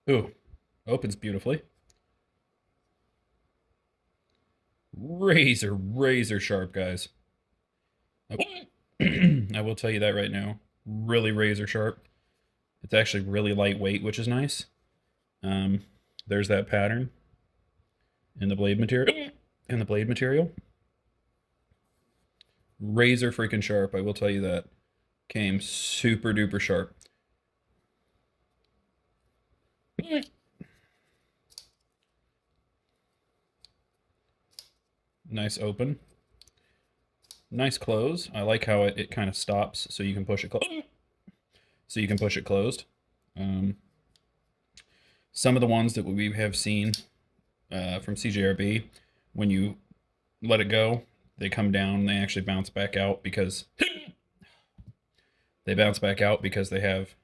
Ooh, opens beautifully. Razor sharp, guys. I will tell you that right now. Really razor sharp. It's actually really lightweight, which is nice. Um, there's that pattern in the blade material. In the blade material. Razor freaking sharp, I will tell you that. Came super duper sharp. Nice open. Nice close. I like how it kind of stops so you can push it closed. Um, some of the ones that we have seen from CJRB, when you let it go, they come down, they actually bounce back out because they have